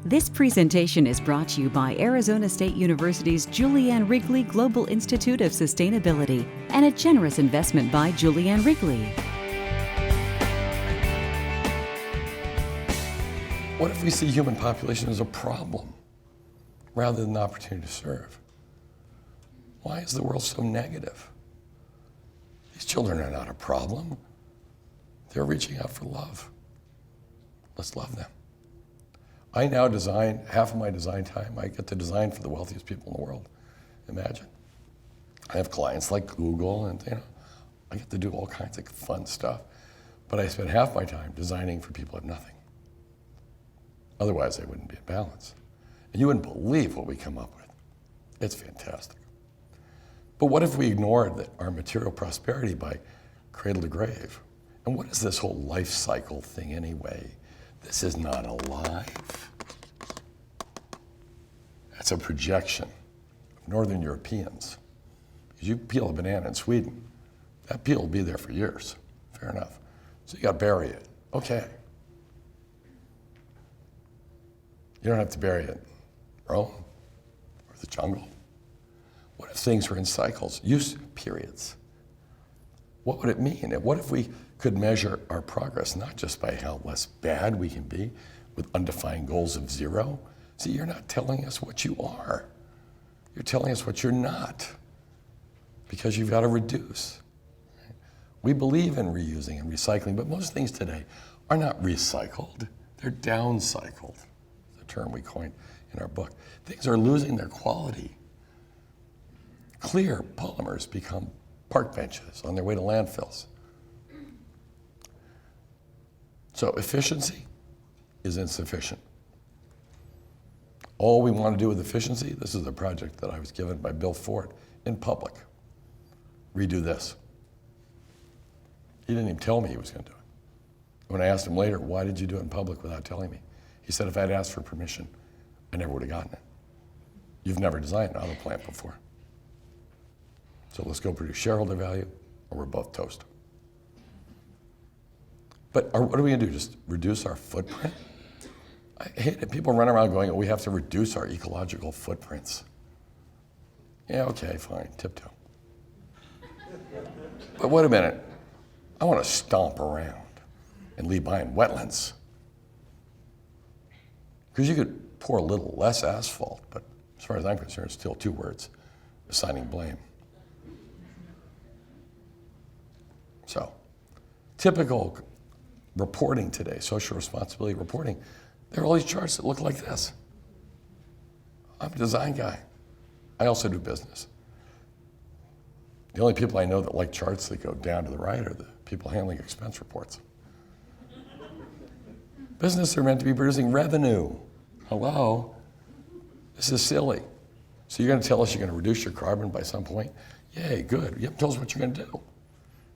This presentation is brought to you by Arizona State University's Julianne Wrigley Global Institute of Sustainability and a generous investment by Julianne Wrigley. What if we see human population as a problem rather than an opportunity to serve? Why is the world so negative? These children are not a problem. They're reaching out for love. Let's love them. I now design, half of my design time, I get to design for the wealthiest people in the world. Imagine. I have clients like Google and I get to do all kinds of fun stuff. But I spend half my time designing for people who have nothing. Otherwise, they wouldn't be in balance. And you wouldn't believe what we come up with. It's fantastic. But what if we ignored our material prosperity by cradle to grave? And what is this whole life cycle thing anyway? This is not alive. That's a projection of Northern Europeans. Because you peel a banana in Sweden, that peel will be there for years. Fair enough. So you got to bury it. Okay. You don't have to bury it in Rome or the jungle. What if things were in cycles, use periods? What would it mean? And what if we could measure our progress not just by how less bad we can be with undefined goals of zero? See, you're not telling us what you are. You're telling us what you're not, because you've got to reduce. We believe in reusing and recycling, but most things today are not recycled. They're downcycled, the term we coined in our book. Things are losing their quality. Clear polymers become park benches on their way to landfills. So efficiency is insufficient. All we want to do with efficiency, this is a project that I was given by Bill Ford in public. Redo this. He didn't even tell me he was going to do it. When I asked him later, why did you do it in public without telling me? He said, if I'd asked for permission, I never would have gotten it. You've never designed an auto plant before. So let's go produce shareholder value, or we're both toast. But what are we going to do? Just reduce our footprint? I hate it. People run around going, oh, we have to reduce our ecological footprints. Yeah, okay, fine, tiptoe. But wait a minute. I want to stomp around and leave behind wetlands. Because you could pour a little less asphalt, but as far as I'm concerned, it's still two words, assigning blame. So, typical reporting today, social responsibility reporting, there are all these charts that look like this. I'm a design guy. I also do business. The only people I know that like charts that go down to the right are the people handling expense reports. Business are meant to be producing revenue. Hello? This is silly. So you're going to tell us you're going to reduce your carbon by some point? Yay, good. You haven't told us what you're going to do.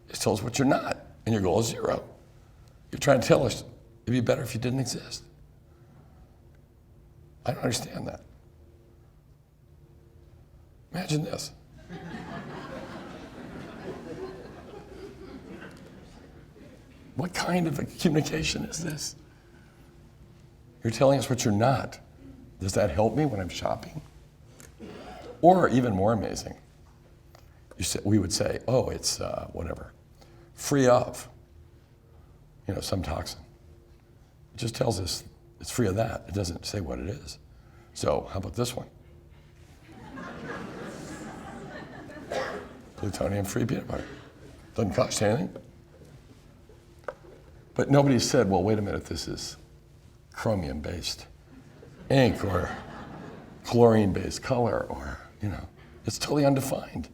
Just tell us what you're not, and your goal is zero. You're trying to tell us it'd be better if you didn't exist. I don't understand that. Imagine this. What kind of a communication is this? You're telling us what you're not. Does that help me when I'm shopping? Or even more amazing, we would say, oh, it's whatever, free of, some toxin. It just tells us it's free of that. It doesn't say what it is. So how about this one? Plutonium-free peanut butter. Doesn't cost you anything. But nobody said, well, wait a minute, this is chromium-based ink or chlorine-based color or, it's totally undefined.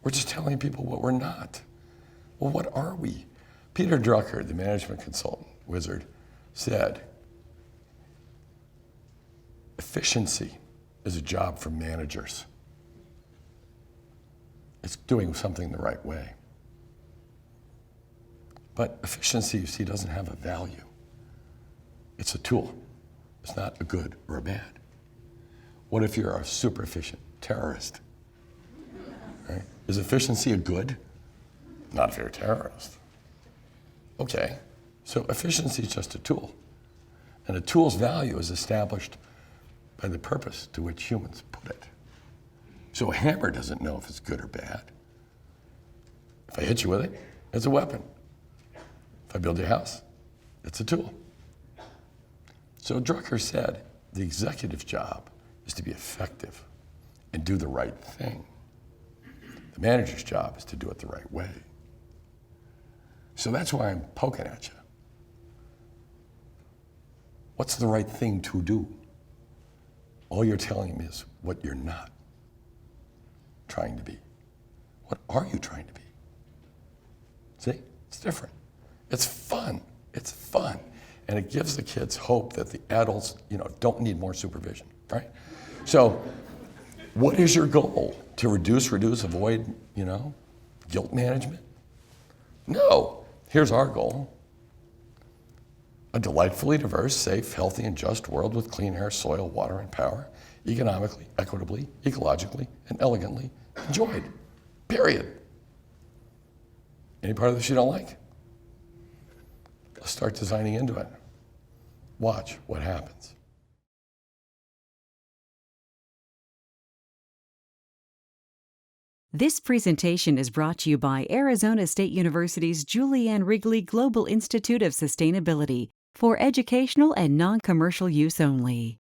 We're just telling people what we're not. Well, what are we? Peter Drucker, the management consultant wizard, said, efficiency is a job for managers. It's doing something the right way. But efficiency, you see, doesn't have a value. It's a tool. It's not a good or a bad. What if you're a super efficient terrorist? Right? Is efficiency a good? Not if you're a terrorist. Okay, so efficiency is just a tool. And a tool's value is established by the purpose to which humans put it. So a hammer doesn't know if it's good or bad. If I hit you with it, it's a weapon. If I build your house, it's a tool. So Drucker said, the executive's job is to be effective and do the right thing. The manager's job is to do it the right way. So that's why I'm poking at you. What's the right thing to do? All you're telling me is what you're not trying to be. What are you trying to be? See, it's different. It's fun. It's fun. And it gives the kids hope that the adults, don't need more supervision, right? So what is your goal? To reduce, avoid, guilt management? No. Here's our goal. A delightfully diverse, safe, healthy, and just world with clean air, soil, water, and power, economically, equitably, ecologically, and elegantly enjoyed. Period. Any part of this you don't like? Let's start designing into it. Watch what happens. This presentation is brought to you by Arizona State University's Julianne Wrigley Global Institute of Sustainability for educational and non-commercial use only.